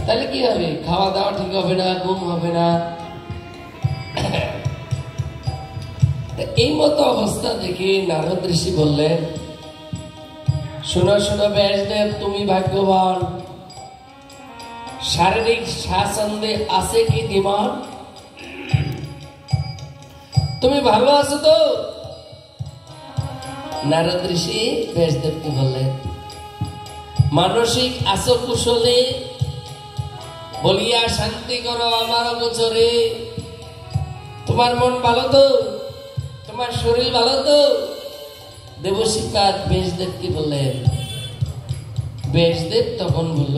তাহলে কি হবে? খাওয়া দাওয়া ঠিক হবে না, ঘুম হবে না। এই মতো অবস্থা দেখে নারদ ঋষি বললেন, শোনো শোনো ব্যাসদেব, তুমি ভাগ্যবান। শারীরিক স্বাচ্ছন্দ্যে আছে কি দিমান? তুমি ভালো আছো তো? নারদ ঋষি ব্যাসদেবকে বললেন, মানসিক আছো কুশলে? বলিয়া শান্তি করো আমার গোচরে। তোমার মন ভালো তো? তোমার শরীর ভালো তো? দেবশিপাদ ব্যাসদেবকে বললেন। ব্যাসদেব তখন বলল,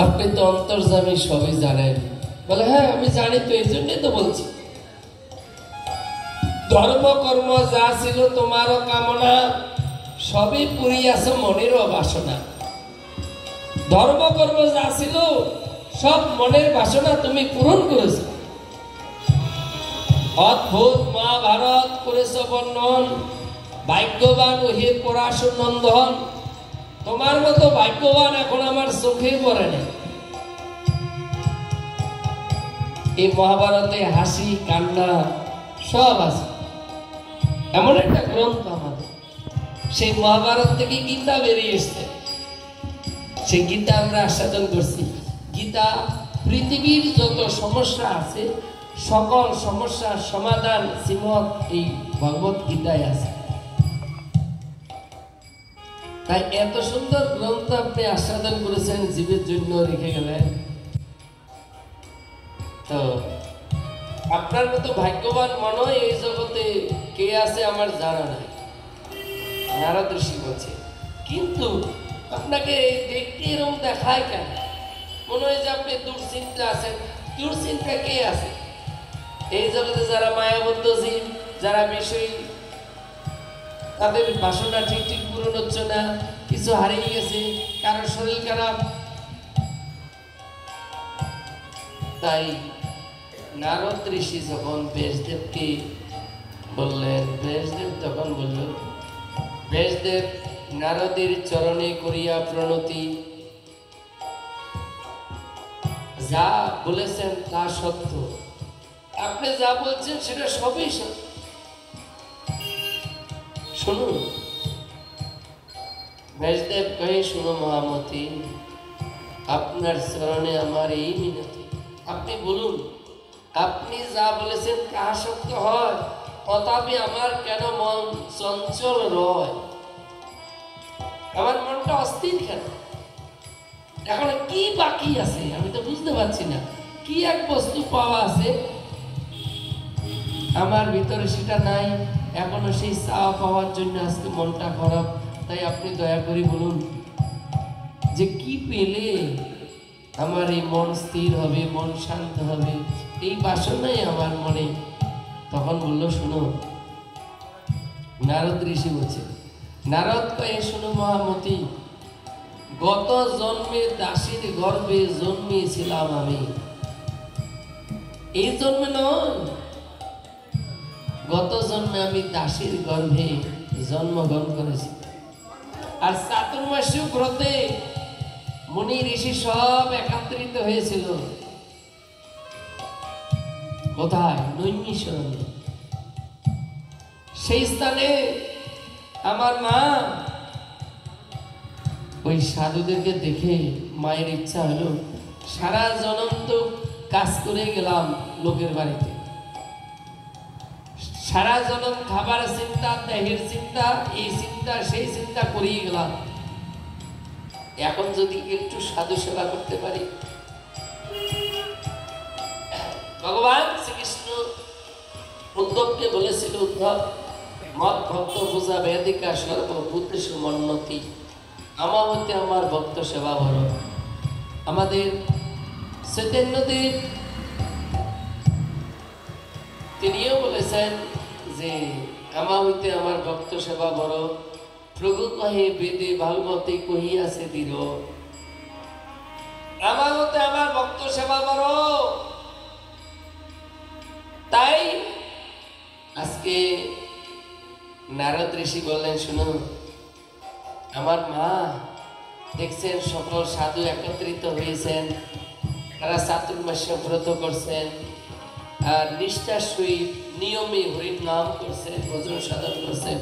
আপনি তো অন্তর্যামী, সবই জানেন। বলে, হ্যাঁ আমি জানি তো, এই জন্যই তো বলছি। ধর্ম কর্ম যা ছিল তোমারও কামনা, সবই পুরিয়াছ মনেরও বাসনা। ধর্ম কর্ম যা ছিল সব মনের বাসনা তুমি পূরণ করেছ। অদ্ভুত মহাভারত করেছ বর্ণন, ভাগ্যবান ওহে পরাশর নন্দন। তোমার মতো ভাগ্যবান এখন আমার চোখে পড়ে না। এই মহাভারতে হাসি কান্না সব আছে। এমন একটা গ্রন্থ আমাদের, সেই মহাভারত থেকে গীতা বেরিয়ে এসছে। সেই গীতা আমরা আস্বাদন করছি। গীতা পৃথিবীর যত সমস্যা আছে সকল সমস্যার সমাধান শ্রীমদ এই ভগবত গীতায় আছে। তাই এত সুন্দর গ্রন্থ আপনি আস্বাদন করেছেন, জীবের জন্য রেখে গেলেন। তো আপনার মতো ভাগ্যবান মনে হয় এই জগতে কে আছে আমার জানা নাই, নারদ ঋষি বলছে। কিন্তু আপনাকে দেখতে এরকম দেখায় কেন? মনে হয় যে আপনি দুশ্চিন্তা আছেন। দুশ্চিন্তা কে আছে? এই জগতে যারা মায়াবদ্ধ জীব, যারা বিষয়, তাদের বাসনা ঠিক ঠিক পূরণ হচ্ছে না, কিছু হারিয়ে গেছে, কারো শরীর খারাপ। তাই নারদ ঋষি যখন ব্যাসদেবকে বললেন, ব্যাসদেব তখন বলল, ব্যাসদেব নারদের চরণে করিয়া প্রণতি, যা বলেছেন তা সত্য। আপনি যা বলছেন সেটা সবই সত্য। শুনুন। ব্যাসদেব কহে, শুনো মহামতি, আপনার চরণে আমার এই মিনতি। আপনি বলুন, আপনি যা বলেছেন তা সত্য হয়, তথাপি আমার কেন মন চঞ্চল রয়? আমার মনটা অস্থির কেন? এখন কি বাকি আছে আমি তো বুঝতে পারছি না। কি এক বস্তু পাওয়া আছে আমার ভিতরে, সেটা নাই। এখনো সেই চাওয়া পাওয়ার জন্য আজকে মনটা খারাপ। তাই আপনি দয়া করে বলুন যে কি পেলে আমার এই মন স্থির হবে, মন শান্ত হবে, এই বাসনাই আমার মনে। তখন বলল, শুনো। নারদ ঋষি বলছে, নারদ কয়ে, শুনো মহামতি, গত জন্মে দাসীর গর্ভে জন্মিয়েছিলাম আমি। এই জন্মে নয়, গত জন্মে আমি দাসীর গর্ভে জন্মগ্রহণ করেছি। আর চাতুর্মাস্য ব্রতে মুনি ঋষি সব একত্রিত হয়েছিল। কোথায়? নৈমিষারণ্যে। সেই স্থানে আমার মা ওই সাধুদেরকে দেখে মায়ের ইচ্ছা হলো, সারা জনম তো কাজ করে গেলাম লোকের বাড়িতে, সারা জনম খাবার চিন্তা, দেহের চিন্তা, এই চিন্তা সেই চিন্তা করিয়ে গেলাম। এখন যদি একটু সাধু সেবা করতে পারি। ভগবান শ্রীকৃষ্ণ উদ্ধবকে বলেছিল, উদ্ধব, মত ভক্ত পূজা বেদিকা সর্বভূতেষু মন্নতি। আমার মধ্যে আমার ভক্ত সেবা বড়। আমাদের চৈতন্যদেব তিনিও বলেছেন যে আমার হইতে আমার ভক্ত সেবা বড়। প্রভু কহে বেদে ভাগবতে কহিয়াছে দৃঢ়। আমার মতে আমার ভক্ত সেবা বড়। তাই আজকে নারদ ঋষি বললেন, শুনো, আমার মা দেখছেন সকল সাধু একত্রিত হয়েছেন, তারা চাতুর্মাস্য ব্রত করছেন আর নিষ্ঠার সহিত নিয়মে হরির নাম করছেন, ভজন সাধন করছেন।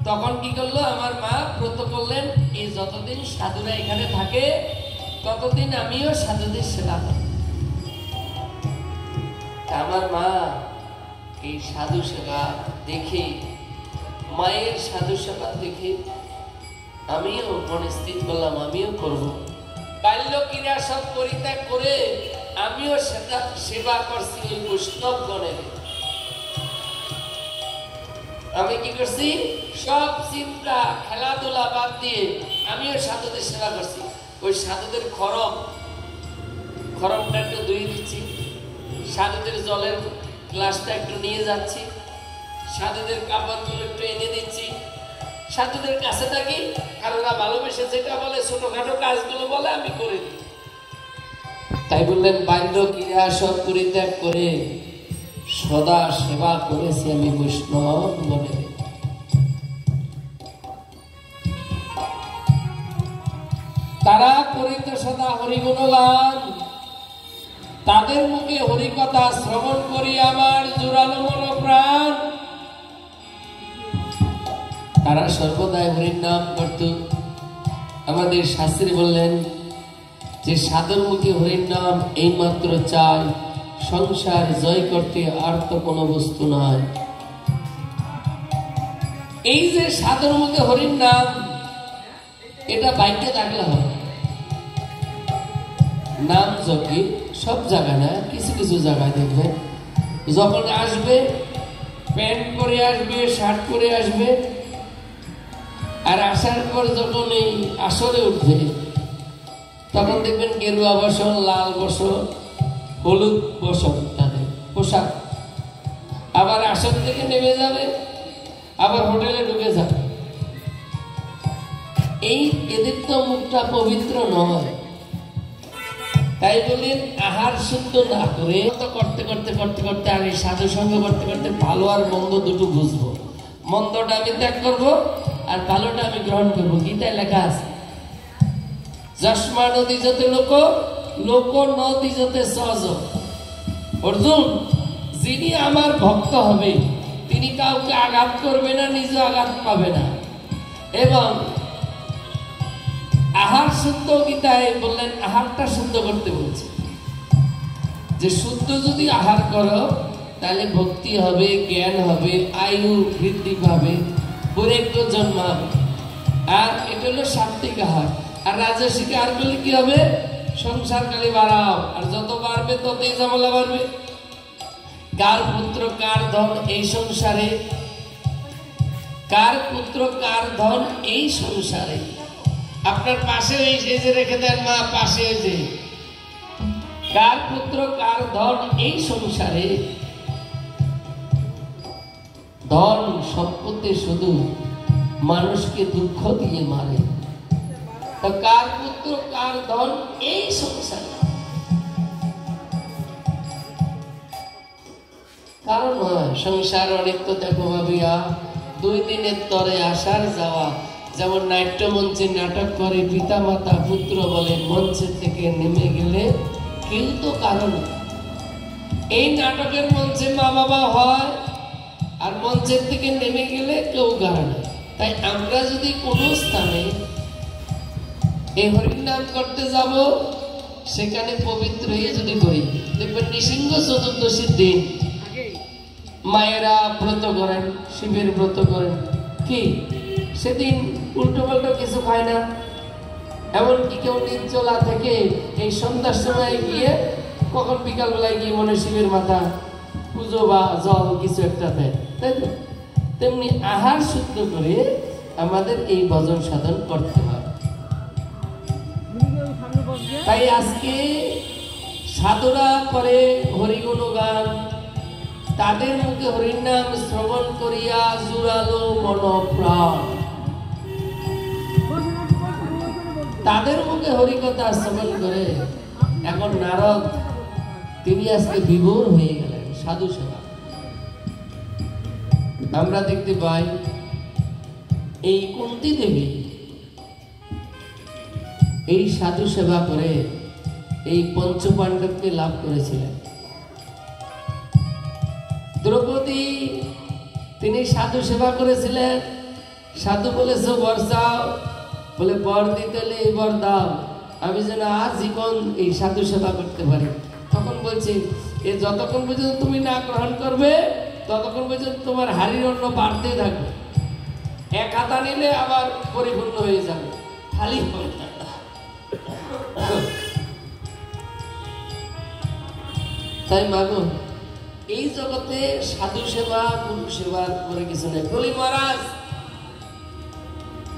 তখন কি করলো আমার মা ব্রত করলেন, এই যতদিন সাধুরা এখানে থাকে ততদিন আমিও সাধুদের সেবা করি। আমার মা এই সাধু সেবা দেখে, মায়ের সাধু সেবা দেখে আমিও মনে স্থির করলাম আমিও করব। বাল্য ক্রীড়া সব পরিত্যাগ করে আমিও সেবা করছি ওই বৈষ্ণবগণের। আমি কি করছি, সব চিন্তা খেলাধুলা বাদ দিয়ে আমিও সাধুদের সেবা করছি। ওই সাধুদের খরমটা একটু ধুয়ে দিচ্ছি, সাধুদের জলের গ্লাসটা একটু নিয়ে যাচ্ছি, সাধুদের কাপড়গুলো একটু এনে দিচ্ছি, সাধুদের কাছে থাকি। আর ওরা ভালোবেসে যেটা বলে, ছোটখাটো কাজগুলো বলে আমি করে দিই। তাই বললেন বাল্য ক্রীড়া সব পরিত্যাগ করে সদা সেবা করেছি আমি বৈষ্ণব বলে। তারা করিত সদা হরিগুণগান, তাদের মুখে হরিকথা শ্রবণ করি আমার জোরালো মন প্রাণ। তারা সর্বদাই হরির নাম করত। আমাদের শাস্ত্রী বললেন যে সাধুর মুখে হরির নাম এই মাত্র চাই, সংসার জয় করতে আর তো কোনো বস্তু নয়। এই যে সাধুর মুখে হরির নাম, এটা বাইকে থাকলে হবে। নাম যজ্ঞে সব জায়গায় না, কিছু কিছু জায়গায় দেখবেন যখন আসবে প্যান্ট পরে আসবে, শার্ট পরে আসবে, আর আসার পর যখন এই আসরে উঠবে তখন দেখবেন গেরুয়া বসন, লাল বসন, হলুদ বসন তাদের পোশাক। আবার আসর থেকে নেমে যাবে, আবার হোটেলে ঢুকে যাবে। এই এদের তো মুখটা পবিত্র নয়। তাই বলেন আহার শুদ্ধ না করে করতে করতে করতে করতে আর এই সাধু সঙ্গ করতে করতে ভালো আর মন্দ দুটো বুঝবো। মন্দটা আমি ত্যাগ করবো আর ভালোটা আমি গ্রহণ করবো। গীতায় লেখা আছে, যস্মা নদী যতে লোক, লোক নদী যতে সহজ। অর্জুন, যিনি আমার ভক্ত হবে তিনি কাউকে আঘাত করবে না, নিজে আঘাত পাবে না। এবং আহার শুদ্ধ, গীতায় বললেন আহারটা শুদ্ধ করতে বলছে, যে শুদ্ধ যদি আহার করো তাহলে ভক্তি হবে, জ্ঞান হবে, আয়ু বৃদ্ধি পাবে, বৈরাগ্য জন্মাবে। আর এটা হলো সাত্বিক আহার। আর রাজসিক আহার করলে কি হবে, সংসার খালি বাড়াও, আর যত বাড়বে ততই ঝামেলা বাড়বে। কার পুত্র কার ধন এই সংসারে, কার পুত্র কার ধন এই সংসারে। আপনার পাশে এই যে রেখে দেন মা, পাশে যে কার পুত্র কার ধন এই সংসারে। ধন সম্পত্তি শুধু মানুষকে দুঃখ দিয়ে মারে। কার পুত্র কার ধন এই সংসারে। কারণ সংসার অনেক তো দেখো ভাবিয়া, 2 দিনের তরে আসার যাওয়া। যেমন নাট্য মঞ্চে নাটক করে পিতা মাতা পুত্র বলে, মঞ্চের থেকে নেমে গেলে কেউ তো কারণ। এই নাটকের মঞ্চে মা বাবা হয়, আর মঞ্চের থেকে নেমে গেলে কেউ কারণ। তাই আমরা যদি কোনো স্থানে এই হরির নাম করতে যাব, সেখানে পবিত্র হয়ে যদি করি, দেখবেন নৃসিংহ চতুর্দশীর দিন মায়েরা ব্রত করেন, শিবের ব্রত করেন। কি সেদিন উল্টো পাল্টো কিছু খায় না। এমনকি কেউ নির্জলা থেকে এই সন্ধ্যার সময় গিয়ে, কখন বিকালবেলায় গিয়ে মনে শিবের মাথা পুজো বা জল কিছু একটা দেয়, তাই তো? তেমনি আহার শুদ্ধ করে আমাদের এই ভজন সাধন করতে হবে। তাই আজকে সাধুরা করে হরিগুণ গান, তাদের মুখে হরির নাম শ্রবণ করিয়া জুড়ালো মন প্রাণ। তাদের মুখে হরিকথা শ্রবণ করে এখন নারদ তিনি আজকে বিভোর হয়ে গেলেন সাধু সেবা। আমরা দেখতে পাই এই কুন্তী দেবী এই সাধু সেবা করে এই পঞ্চপাণ্ডবকে লাভ করেছিলেন। দ্রৌপদী তিনি সাধু সেবা করেছিলেন। সাধু বলেছে বর চাও, বলে বর দিতে হলে এই বর দাও, আমি যেন আজীবন এই সাধু সেবা করতে পারি। তখন বলছে এ যতক্ষণ পর্যন্ত তুমি না গ্রহণ করবে ততক্ষণ পর্যন্ত তোমার হাড়ির অন্ন বাড়তে থাকবে, এক হাতা নিলে আবার পরিপূর্ণ হয়ে যাবে, খালি হবে না। তাই মাগো এই জগতে সাধু সেবা গুরু সেবার করে কিছু নেই। বলি মহারাজ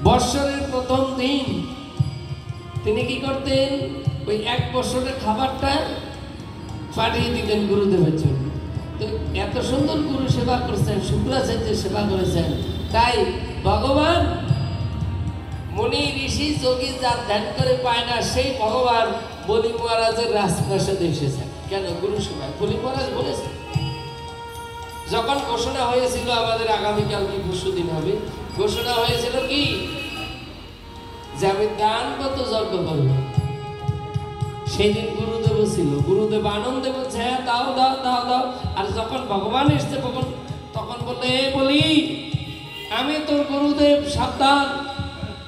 বৎসরের প্রথম দিন তিনি কি করতেন, ওই এক বছরের খাবারটা পাঠিয়ে দিতেন গুরুদেবের জন্য। তো এত সুন্দর গুরু সেবা করছেন, শুক্রাচার্যের সেবা করেছেন। তাই ভগবান মুনি ঋষি যোগী যা ধ্যান করে পায় না, সেই ভগবান বলি মহারাজের রাজপ্রাসাদে এসেছেন। কেন? গুরু সেবায়। বলি মহারাজ বলেছেন, যখন ঘোষণা হয়েছিল আমাদের আগামীকাল কি পরশুদিন হবে, ঘোষণা হয়েছিল কি যে আমি দানগত যজ্ঞ করব। সেই দিন গুরুদেব ছিল, গুরুদেব আনন্দে বলছে হ্যাঁ দাও দাও দাও দাও। আর যখন ভগবান এসছে তখন বললে এ বলি আমি তোর গুরুদেব, সাবধান,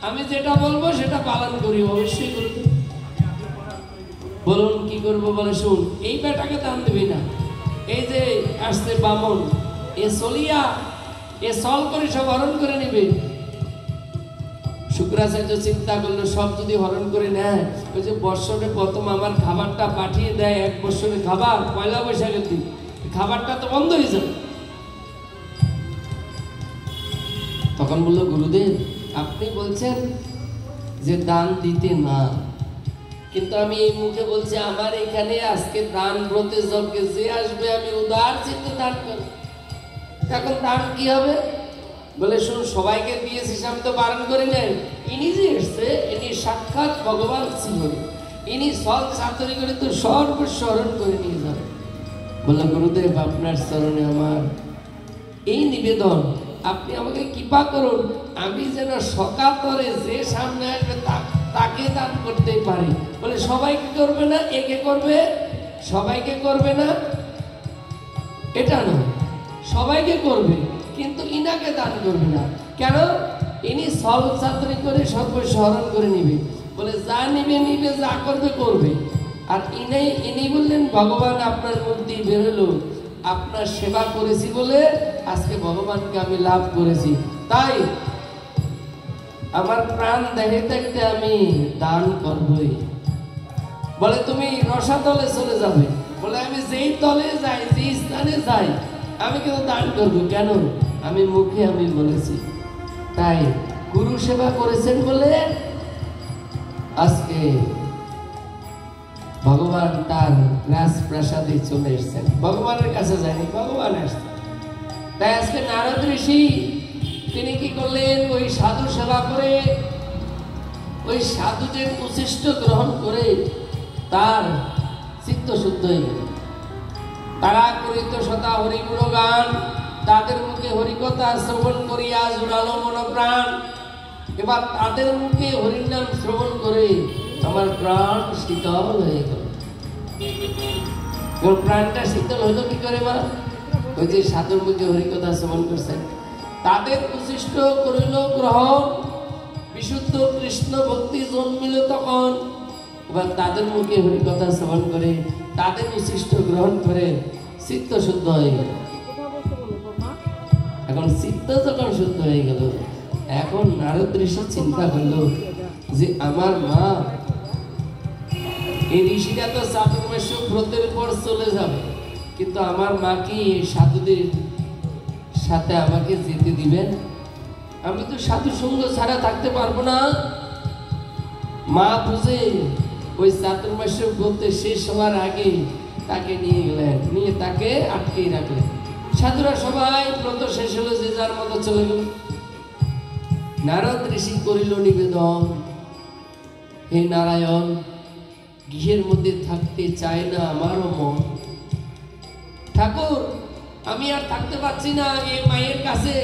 আমি যেটা বলবো সেটা পালন করি, অবশ্যই গুরুদেব। বলুন কি করবো? বলে শুন, এই বেটাকে দান দিবি না, এই যে আসছে বামন, এ চলিয়া এ সল করে সব হরণ করে নিবে। শুক্রাচার্য চিন্তা করলো সব যদি হরণ করে নেয়, ওই যে বৎসরে প্রথম আমার খাবারটা পাঠিয়ে দেয়, এক বৎসরের খাবার পয়লা বৈশাখের দিন, খাবারটা তো বন্ধ হয়ে যাবে। তখন বললো গুরুদেব আপনি বলছেন যে দান দিতে না, কিন্তু আমি এই মুখে বলছি আমার এখানে আজকে দান ব্রতে যজ্ঞে যে আসবে আমি উদার চিত্তে দান করব। এখন দান কি হবে? বলে শুন, সবাইকে দিয়েছিস, আমি তো বারণ করি নাই। ইনি যে এসছে ইনি সাক্ষাৎ ভগবান ছিলেন, ইনি সব ছাত্রী করে তো সর্বস্মরণ করে নিয়ে যাবে। বলে গুরুদেব আপনার চরণে আমার এই নিবেদন, আপনি আমাকে কৃপা করুন, আমি যেন সকাতরে যে সামনে আসবে তাকে দান করতে পারি। বলে সবাইকে করবে না, একে করবে, সবাইকে করবে না এটা নয়, সবাইকে করবে, কিন্তু ইনাকে দান করবে না। কেন? ইনি সল ছাত্রী করে সর্বস্মরণ করে নিবে। বলে যা নিবে নিবে, যা করবে করবে। আর ইনি বললেন ভগবান আপনার মুখ দিয়ে বেরোলো, আপনার সেবা করেছি বলে আজকে ভগবানকে আমি লাভ করেছি, তাই আমার প্রাণ দেখে থাকতে আমি দান করবই। বলে তুমি রসাতলে চলে যাবে। বলে আমি যেই তলে যাই, যেই স্থানে যাই, আমি কিন্তু দান করবো। কেন? আমি মুখে আমি বলেছি। তাই গুরু সেবা করেছেন বলে আজকে ভগবান তার রাজপ্রাসাদে চলে এসেছেন, ভগবানের কাছে যায়নি, ভগবান আসছেন। তাই আজকে নারদ ঋষি তিনি কি করলেন, ওই সাধু সেবা করে, ওই সাধুদের উচ্ছিষ্ট গ্রহণ করে তার চিত্ত শুদ্ধ হয়ে গেল। তারা করিত শতা হরিগুণ গান, তাদের মুখে হরিকথা শ্রবণ করিয়া জুড়ালো মন প্রাণ। এবার তাদের মুখে হরির নাম শ্রবণ করে আমার প্রাণ শীতল হয়ে গেল। প্রাণটা শীতল হইল কি করে? মা ওই যে সাধুর মুখে হরিকথা শ্রবণ করছেন, তাদের উচ্ছিষ্ট করিল গ্রহণ, বিশুদ্ধ কৃষ্ণ ভক্তি জন্মিল তখন। এবার তাদের মুখে হরিকথা শ্রবণ করে তাদের উচ্ছিষ্ট গ্রহণ করে চিত্ত শুদ্ধ হয়ে গেল। এখন চিত্ত যখন শুদ্ধ হয়ে গেল, এখন নারদ ঋষি চিন্তা করলো যে আমার মা, এই ঋষিরা তো চাতুর্মাস্য ব্রতের পর চলে যাবে, কিন্তু আমার মা কি সাধুদের সাথে আমাকে যেতে দিবেন? আমি তো সাধু সঙ্গ ছাড়া থাকতে পারবো না। মা বুঝে ওই চাতুর্মাস্য ব্রতে শেষ হওয়ার আগে তাকে নিয়ে গেলেন, নিয়ে তাকে আটকে রাখলেন। সাধুরা সবাই ব্রত শেষ হলো, যে যার মতো চলে গেল। নারদ ঋষি করিল নিবেদন, হে নারায়ণ, গৃহের মধ্যে থাকতে চায় না আমারও মন। ঠাকুর আমি আর থাকতে পারছি না এই মায়ের কাছে,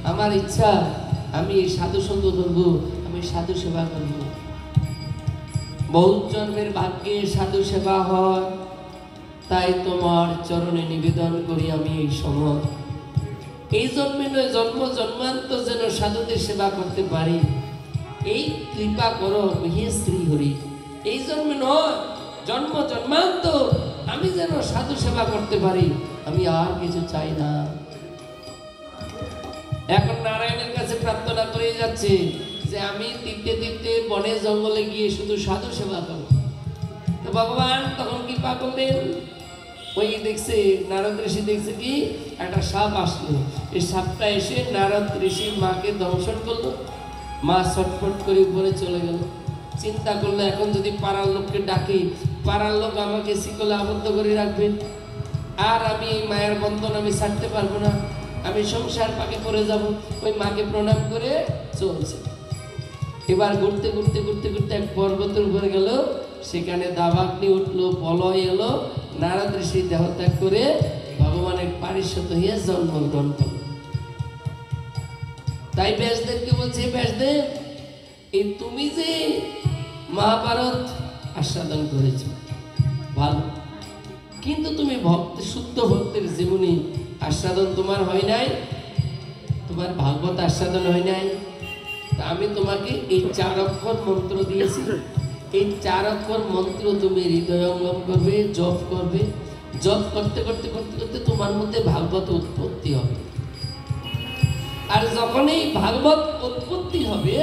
আমার ইচ্ছা আমি সাধু সঙ্গ করবো, আমি সাধু সেবা করবো। বহুত জন্মের ভাগ্যে সাধু সেবা হয়, তাই তোমার চরণে নিবেদন করি আমি এই সময়, এই জন্মে নয় জন্ম জন্মান্তর যেন সাধুদের সেবা করতে পারি, এই কৃপা করো হে শ্রী হরি। এই জন্মে নয় জন্ম জন্মান্তর আমি যেন সাধু সেবা করতে পারি, আমি আর কিছু চাই না। এখন নারায়ণের কাছে প্রার্থনা করে যাচ্ছে যে আমি তীর্থে তীর্থে বনে জঙ্গলে গিয়ে শুধু সাধু সেবা করব। তো ভগবান তখন কৃপা করলেন, ওই দেখছে নারদ ঋষি দেখছে কি একটা সাপ আসলো, এই সাপটা এসে নারদ ঋষির মাকে দংশন করলো, মা ছটফট করে উপরে চলে গেল। চিন্তা করলো এখন যদি পাড়ার লোককে ডাকি, পাড়ার লোক আমাকে শিকলে আবদ্ধ করে রাখবে, আর আমি মায়ের বন্ধন আমি ছাড়তে পারবো না, আমি সংসার পাকে পড়ে যাব। ওই মাকে প্রণাম করে চলছে। এবার ঘুরতে ঘুরতে ঘুরতে ঘুরতে এক পর্বতের উপরে গেল, সেখানে দাবাগ্নি উঠলো, প্রলয় এলো, নারদ ঋষি দেহত্যাগ করে ভগবানের পারিষদ হয়ে জন্মগ্রহণ করল। তাই ব্যাসদেবকে বলছে, ব্যাসদেব এই তুমি যে মহাভারত আস্বাদন করেছ ভালো, কিন্তু তুমি ভক্ত শুদ্ধ ভক্তের জীবনী আস্বাদন তোমার হয় নাই, তোমার ভাগবত আস্বাদন হয় নাই। আমি তোমাকে এই 4 অক্ষর মন্ত্র দিয়েছি, এই 4 অক্ষর মন্ত্র তুমি হৃদয়ঙ্গম করবে, জপ করবে, জপ করতে করতে করতে করতে তোমার মধ্যে ভাগবত উৎপত্তি হবে। আর যখন এই ভাগবত উৎপত্তি হবে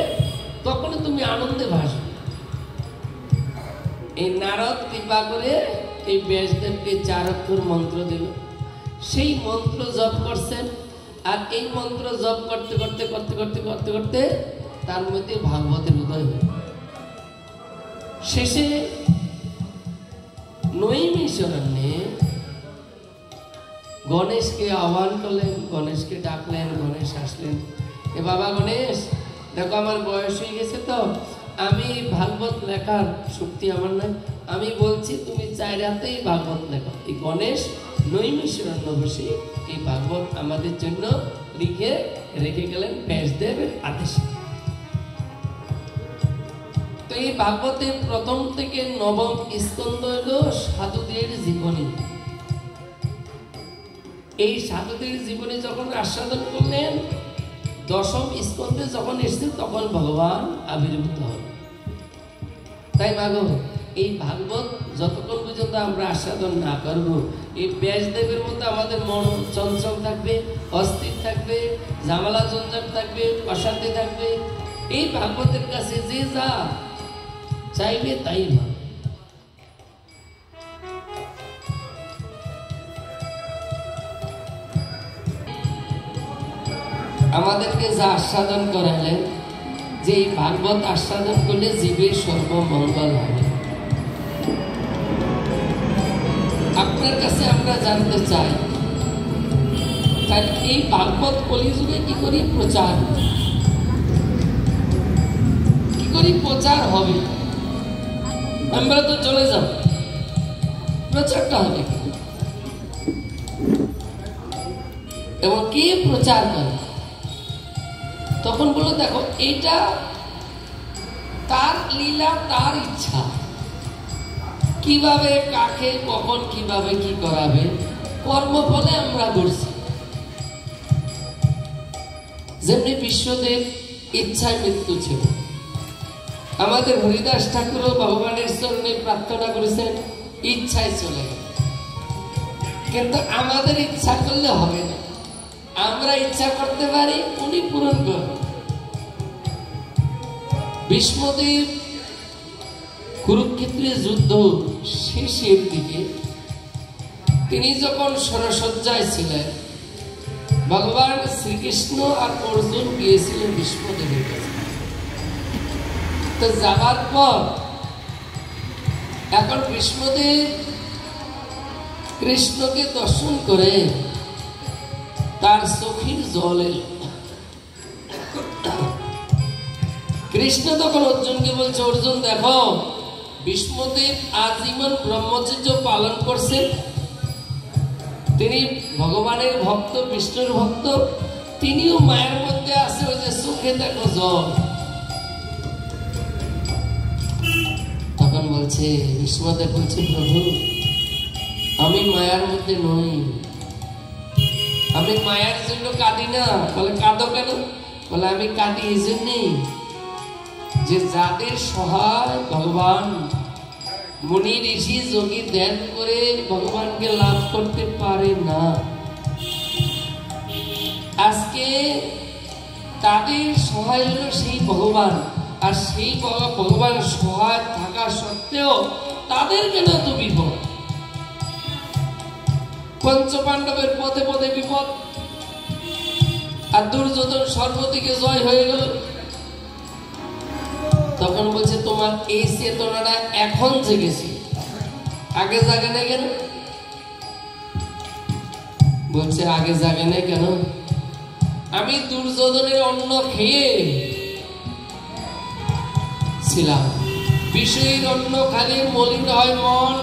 তখন তুমি আনন্দে ভাসবে। এই নারদ কৃপা করে এই ব্যাসদেবকে 4 অক্ষর মন্ত্র দিল, সেই মন্ত্র জপ করছেন। আর এই মন্ত্র জপ করতে করতে করতে করতে করতে করতে তার মধ্যে ভাগবতের উদয় হল। শেষে নৈমিষারণ্যে গণেশকে আহ্বান করলেন, গণেশকে ডাকলেন, গণেশ আসলেন। এ বাবা গণেশ, দেখো আমার বয়স হয়ে গেছে, তো আমি ভাগবত লেখার শক্তি আমার নাই, আমি বলছি তুমি 4 রাতেই ভাগবত লেখো। এই গণেশ নৈমিষারণ্য বসে এই ভাগবত আমাদের জন্য লিখে রেখে গেলেন ব্যাসদেবের আদেশে। তো এই ভাগবতের প্রথম থেকে 9ম স্কন্ধ হলো সাধুদের জীবনী। এই সাধুদের জীবনী যখন আস্বাদন করলেন, 10ম স্কন্ধে যখন এসছে তখন ভগবান আবির্ভূত হল। তাই মাগো এই ভাগবত যতক্ষণ পর্যন্ত আমরা আস্বাদন না করব, এই ব্যাসদেবের মধ্যে আমাদের মন চঞ্চল থাকবে, অস্থির থাকবে, ঝামেলা ঝঞ্ঝাট থাকবে, অশান্তি থাকবে। এই ভাগবতের কাছে যে যা চাইবে তাই না। আমাদেরকে যা আস্বাদন করালেন যে এই ভাগবত আস্বাদন করলে জীবের সর্বমঙ্গল হবে। আপনার কাছে আমরা জানতে চাই, তাই এই ভাগবত কলিযুগে কি করে প্রচার, কি করে প্রচার হবে? আমরা তো চলে যাব, প্রচারটা হবে এবং কে প্রচার করে? তখন বলো দেখো এটা তার লীলা, তার ইচ্ছা, কিভাবে কাকে কখন কিভাবে কি করাবে, কর্মফলে আমরা করছি। যেমনি বিশ্বদেব ইচ্ছায় মৃত্যু ছিল, আমাদের হরিদাস ঠাকুরও ভগবানের চরণে প্রার্থনা করেছেন, ইচ্ছায় চলে গেল। কিন্তু আমাদের ইচ্ছা করলে হবে না, আমরা ইচ্ছা করতে পারি, উনি পূরণ করবেন। ভীষ্মদেব কুরুক্ষেত্রের যুদ্ধ শেষের দিকে তিনি যখন শরশয্যায় ছিলেন, ভগবান শ্রীকৃষ্ণ আর অর্জুন গিয়েছিলেন ভীষ্মদেবের কাছে। তো যাবার পর এখন ভীষ্মদেব কৃষ্ণকে দর্শন করে তার চোখের জল এলো। কৃষ্ণ তখন অর্জুনকে বলছে, অর্জুন দেখো ভীষ্মদেব আজীবন ব্রহ্মচর্য পালন করছেন, তিনি ভগবানের ভক্ত, বিষ্ণুর ভক্ত, তিনিও মায়ের মধ্যে আছে, ওই যে চোখে দেখো জল। তখন বলছে, বিষ্ণুদেব বলছে, প্রভু আমি মায়ার মধ্যে নই, আমি মায়ার জন্য কাঁদি না। বলে কাঁদো কেন? বলে আমি কাঁদি এই জন্যই যে যাদের সহায় ভগবান মুনি ঋষি যোগী ধ্যান করে ভগবানকে লাভ করতে পারে না, আজকে তাদের সহায় হলো সেই ভগবান। আর সেই ভগবান সহায় থাকা সত্ত্বেও তাদের কেন তো বিপদ? পঞ্চপাণ্ডবের পদে পদে বিপদ, আর দুর্যোধন সর্বদিকে জয় হয়ে গেল। তখন বলছে তোমার এই চেতনাটা এখন জেগেছে, আগে জাগে নাই কেন? বলছে আগে জাগে নাই কেন? আমি দুর্যোধনের অন্ন খেয়ে ছিলাম। বিষয়ের অন্ন খালি মলিন হয় মন,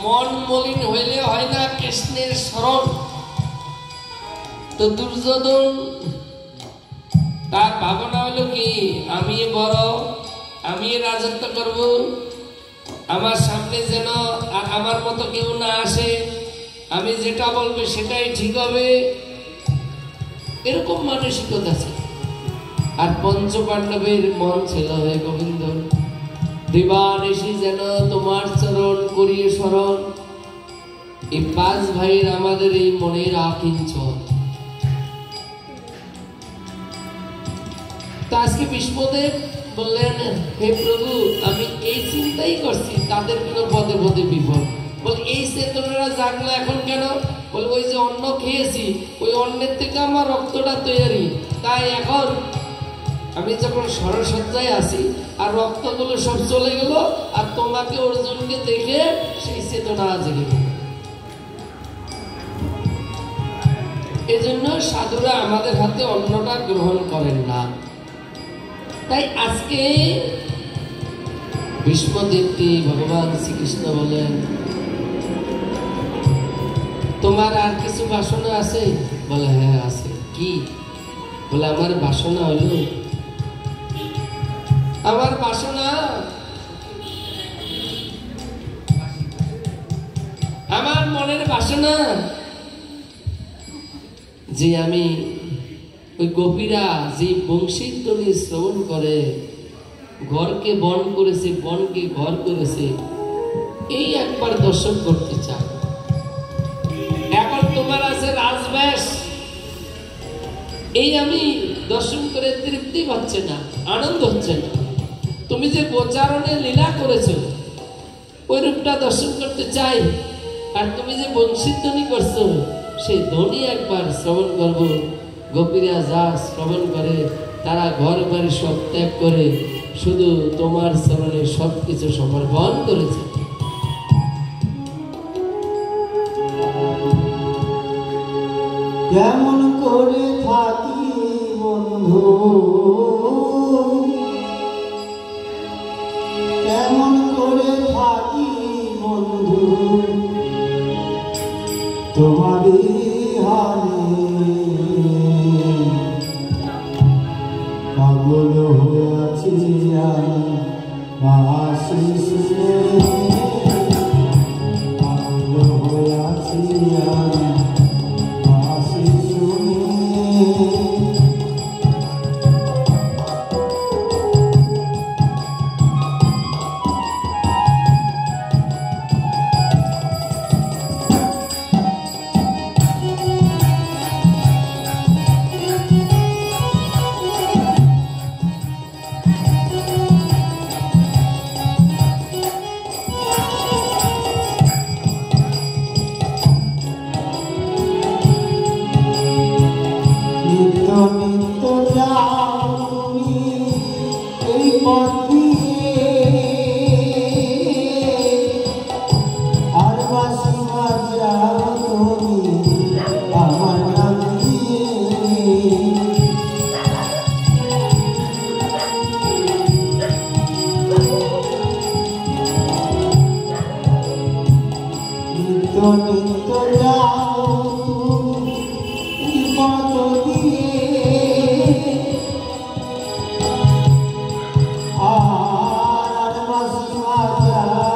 মন মলিন হইলে হয় না কৃষ্ণের স্মরণ। তো দুর্যোধন তার ভাবনা হলো কি, আমি বড়, আমি রাজত্ব করব, আমার সামনে যেন আর আমার মতো কেউ না আসে, আমি যেটা বলবো সেটাই ঠিক হবে, এরকম মানসিকতা ছিল। আর পঞ্চপাণ্ডবের মন ছিল, হে গোবিন্দ দিবানিশি যেন তোমার চরণ করিয়ে স্মরণ। এই পাঁচ ভাইয়ের আমাদের এই মনের আকিঞ্চন। তো আজকে বিষ্ণুদেব বললেন, হে প্রভু আমি এই চিন্তাই করছি তাদের কোনো পদে পদে বিপদ। বল এই চেতনারা জাগলো এখন কেন? বল ওই যে অন্ন খেয়েছি, ওই অন্নের থেকে আমার রক্তটা তৈরি, তাই এখন আমি যখন সরসজ্জায় আছি আর রক্তগুলো সব চলে গেল, আর তোমাকে অর্জুনকে দেখে সেই চেতনা জেগে গেল। এজন্য সাধুরা আমাদের হাতে অন্নটা গ্রহণ করেন না। তাই আজকে ভীষ্মদেবকে ভগবান শ্রীকৃষ্ণ বলেন, তোমার আর কিছু বাসনা আছে? বলে হ্যাঁ আছে। কি? বলে আমার বাসনা হলো, আমার বাসনা, আমার মনের বাসনা যে আমি ওই গোপীরা যে বংশীর ধ্বনি শ্রবণ করে ঘরকে বন করেছে, বনকে ঘর করেছে, এই একবার দর্শন করতে চাই। এখন তোমার আছে রাজবেশ, এই আমি দর্শন করে তৃপ্তি পাচ্ছে না, আনন্দ হচ্ছে না। তুমি যে গোচারণে লীলা করেছো ওই রূপটা দর্শন করতে চাই। আর তুমি যে বংশীর ধ্বনি করছো সেই ধ্বনি একবার শ্রবণ করব। গোপীরা যা শ্রবণ করে তারা ঘর বাড়ি সব ত্যাগ করে শুধু তোমার চরণে সবকিছু সমর্পণ করেছে। কেমন করে থাকি বন্ধু, কেমন করে থাকি বন্ধু তোমারই হালে, পাগল হয়ে আছি আমি বাঁশি শুনে, পাগল হয়ে আছি আমি বাঁশি শুনে। আর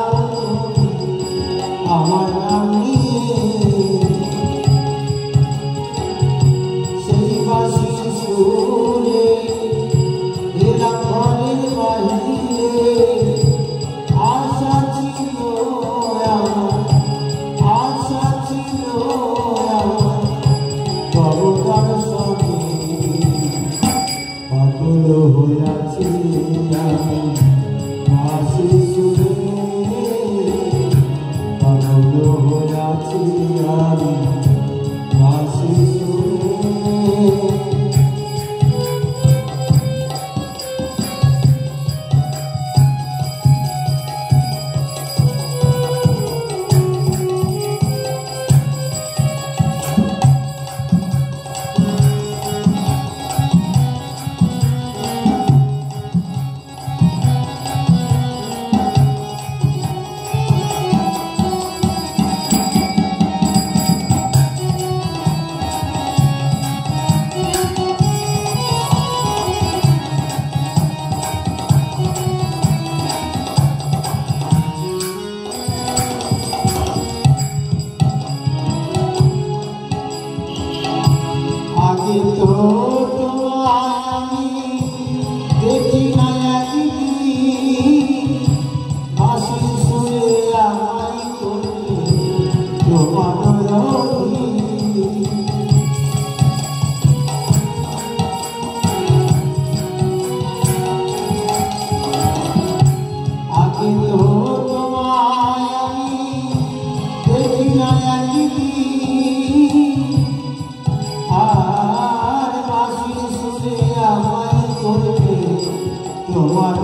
তোমার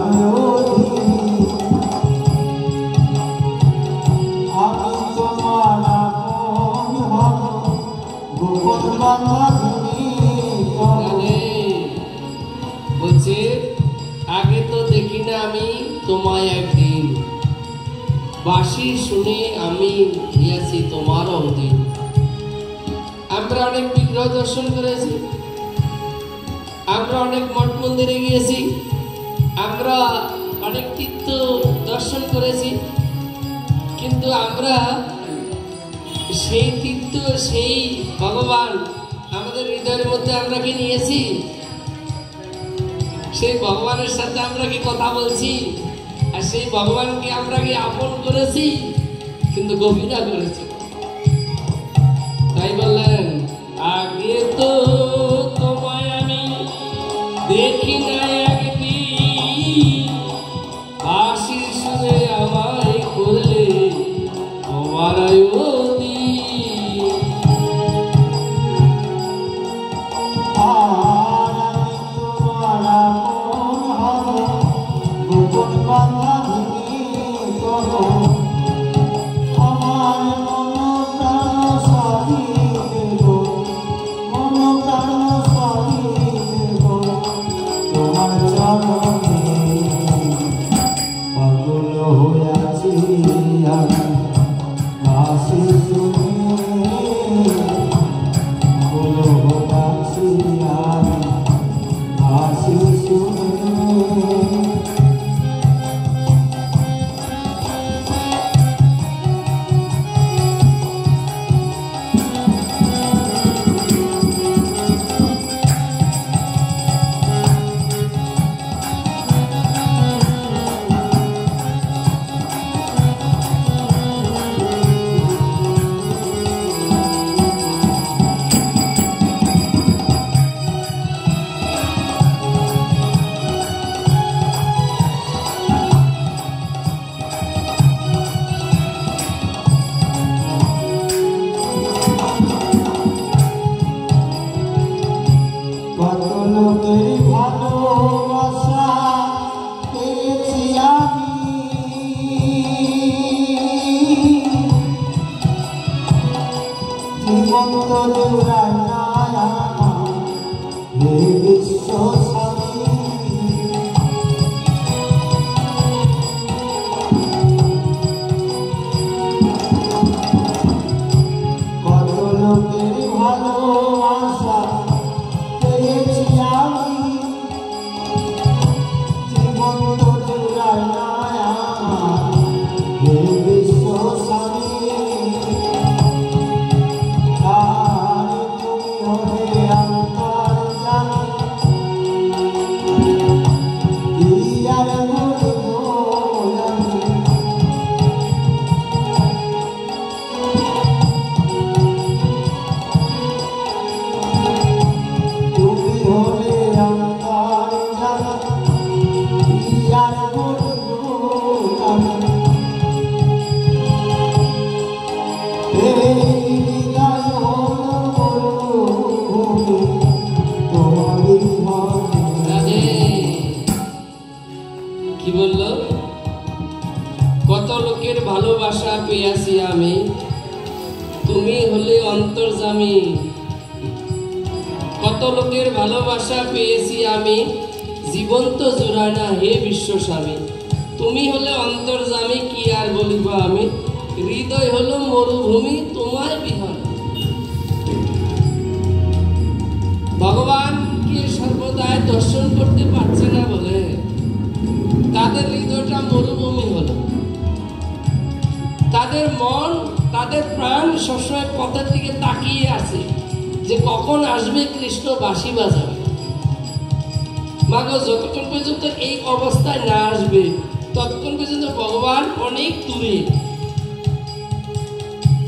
অধীন আমি তোমার আপন হব গোপন বাঁধনি বলছে আগে তো দেখি না আমি তোমায় একদিন বাঁশি শুনে আমি গিয়েছি তোমার অধীন। আমরা অনেক বিগ্রহ দর্শন করেছি, আমরা অনেক মঠ মন্দিরে গিয়েছি, আমরা অনেক তীর্থ দর্শন করেছি, কিন্তু আমরা সেই তীর্থ সেই ভগবান আমাদের হৃদয়ের মধ্যে আমরা কি নিয়েছি? সেই ভগবানের সাথে আমরা কি কথা বলছি? আর সেই ভগবানকে আমরা কি আপন করেছি? কিন্তু গভীরা করেছি। তাই বললেন আগে তো তোমায় আমি দেখি না একদিন বাঁশি সুরে আমায় করলে তোমার অধীন। আর আমি তোমার আপন হব গোপন বাঁধনি করব আমার মন প্রাণ সবই দেব মন প্রাণ সবই দেব তোমার চরণে পাগল হইয়াছি আমি বাঁশি শুনে পাগল হইয়াছি আমি বাঁশি শুনে কত লোকের ভালোবাসা পেয়েছি আমি জীবন তো জোড়ায় না আমার হে বিশ্ব স্বামী কত লোকের ভালোবাসা পেয়েছি আমি জীবন তো জোড়ায় না আমার হে বিশ্ব স্বামী আর তুমি হলে অন্তর্যামী কি আর বলবো আমি তুমি হলে অন্তর্যামী কি আর বলবো আমি এই হৃদয় হলো মরুভূমি তোমারই মনে রাধে কি বলল? কত লোকের ভালোবাসা পেয়েছি আমি, তুমি হলে অন্তর্যামী। কত লোকের ভালোবাসা পেয়েছি আমি, জীবন তো জোড়ায় না হে বিশ্বস্বামী। তুমি হলে অন্তর্যামী কি আর বলিব আমি, হৃদয় হলো মরুভূমি তোমার বিহন। ভগবানকে সর্বদাই দর্শন করতে পারছে না বলে তাদের হৃদয়টা মরুভূমি হলো। তাদের মন তাদের প্রাণ সবসময় পথের দিকে তাকিয়ে আছে যে কখন আসবে কৃষ্ণ বাঁশি বাজাবে। মাগো যতক্ষণ পর্যন্ত এই অবস্থায় না আসবে ততক্ষণ পর্যন্ত ভগবান অনেক দূরে।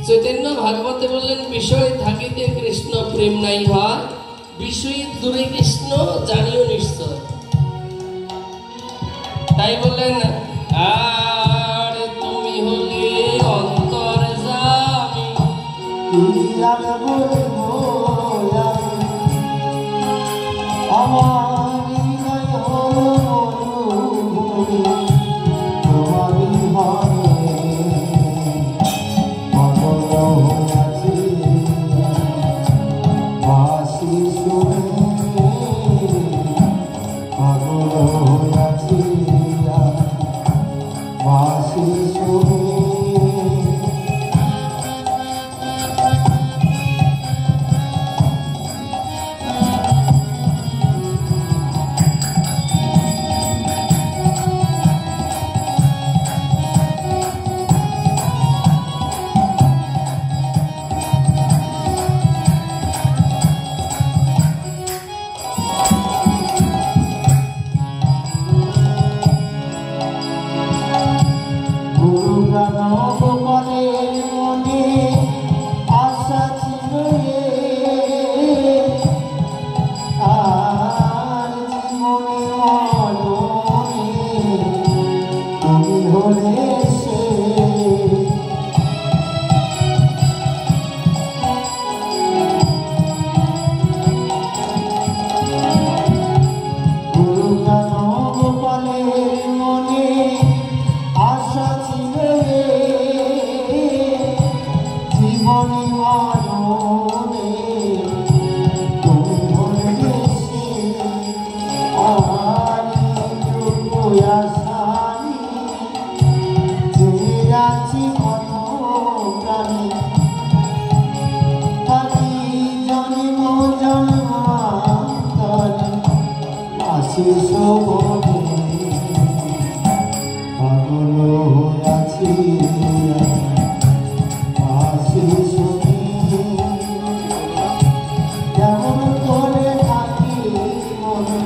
চৈতন্য ভাগবতে বললেন বিষয় থাকিতে কৃষ্ণ প্রেম নাই হয়, বিষয় দূরে কৃষ্ণ জানিও নিশ্চয়। তাই বললেন আর তুমি হলে অন্তর্যামী কি আর বলবো আমি আমার হৃদয় হলো আশানি যে আছি মন প্রাণে থাকি জন্ম জন্মান্তরে আশিস বনে পাগল হইয়াছি আশিস কেমন করে থাকি মনে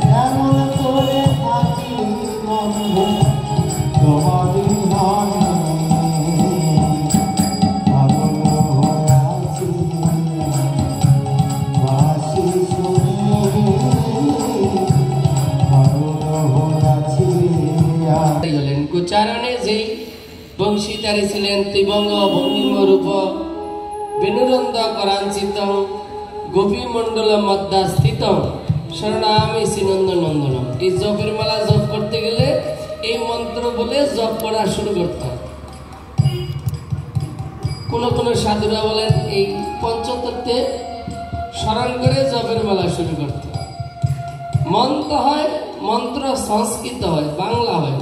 কেমন করে থাকি মনে তোমার বিহানে পাগল হইয়াছি আশিস গোচারণে যেই বংশীধারী ছিলেন ত্রিভঙ্গ ভঙ্গিম রূপ বেনুরন্দ করাঞ্চিত গোপী মণ্ডল মধ্যা স্থিত শরণামি শ্রীনন্দনন্দন। এই জপের মালা জপ করতে গেলে এই মন্ত্র বলে জপ করা শুরু করতে হয়। কোন কোন সাধুরা বলেন এই পঞ্চতত্ত্বে স্মরণ করে জপের মালা শুরু করতে হয়। মন্ত্র হয়, মন্ত্র সংস্কৃত হয়, বাংলা হয়।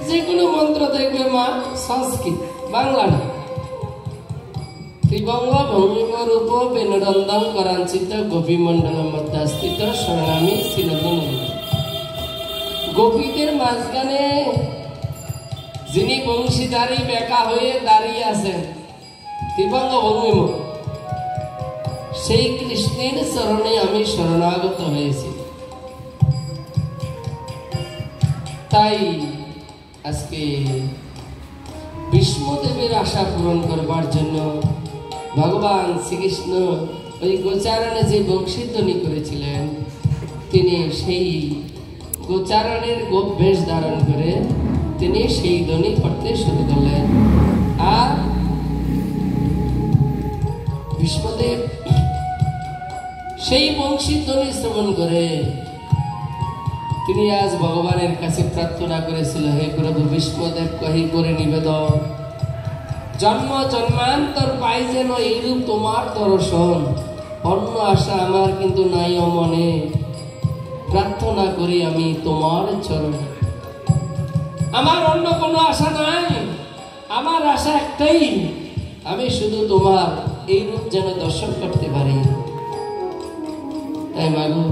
যে কোনো মন্ত্র দেখবে মা সংস্কৃত, বাংলা না। ত্রিভঙ্গ ভঙ্গিম রূপ বেনুরন্দং করাঞ্চিত গোপী মণ্ডল মধ্যাস্থিত শরণামি শ্রীনন্দনন্দন। গোপীদের মাঝখানে যিনি বংশীধারী বেকা হয়ে দাঁড়িয়ে আছেন ত্রিভঙ্গ ভঙ্গিম, সেই কৃষ্ণের চরণে আমি শরণাগত হয়েছি। তাই আজকে বিষ্ণুদেবের আশা পূরণ করবার জন্য ভগবান শ্রীকৃষ্ণ ওই গোচারণে যে বংশীধ্বনি করেছিলেন, তিনি সেই গোচারণের গোপ বেশ ধারণ করে তিনি সেই ধ্বনি করতে শুরু করলেন। আর বিষ্ণুদেব সেই বংশীধ্বনি শ্রবণ করে তিনি আজ ভগবানের কাছে প্রার্থনা করেছিল, হে প্রভু বিষ্ণুদেব কহি করে নিবেদন, জন্ম জন্মান্তর পাই যেন এইরূপ তোমার দর্শন, অন্য আশা আমার কিন্তু নাই মনে, প্রার্থনা করি আমি তোমার চরণে। আমার অন্য কোনো আশা নাই, আমার আশা একটাই, আমি শুধু তোমার এই রূপ যেন দর্শন করতে পারি। তাই মাগো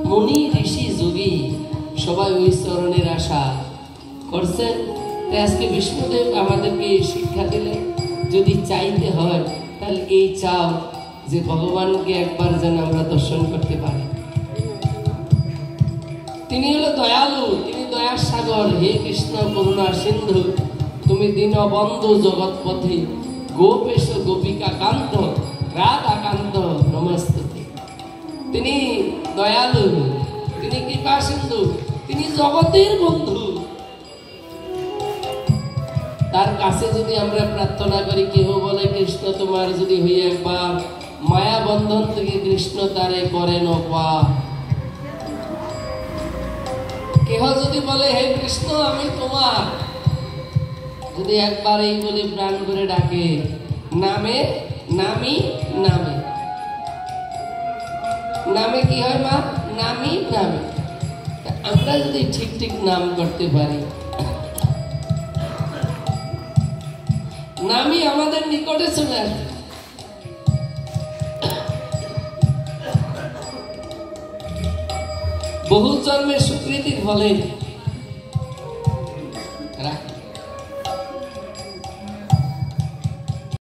মুনি ঋষি যোগী সবাই ওই চরণের আশা করছেন। তাই আজকে বিষ্ণুদেব আমাদেরকে শিক্ষা দিলে যদি চাইতে হয় তাহলে এই চাও যে ভগবানকে একবার যেন আমরা দর্শন করতে পারি। তিনি হলো দয়ালু, তিনি দয়ার সাগর। হে কৃষ্ণ করুণা সিন্ধু, তুমি দীনবন্ধু জগৎপথে, গোপেশ গোপিকা কান্ত রাধা কান্ত নমস্তুতে। তিনি দয়ালু, তিনি কৃপা সিন্ধু, তিনি জগতের বন্ধু। তার কাছে যদি আমরা প্রার্থনা করি, কেহ বলে কৃষ্ণ তোমার যদি হইয়া একবার মায়া বন্ধন থেকে কৃষ্ণ তারে করেন অপার। কেহ যদি বলে হে কৃষ্ণ আমি তোমার, যদি একবার এই বলে প্রাণ করে ডাকে, নামে নামি নামে, নামে কি হয় মা? নামি নামে। আমরা যদি ঠিক ঠিক নাম করতে পারি, নামই আমাদের নিকটে চলে আসবে। বহু জন্মের স্বীকৃতির ফলে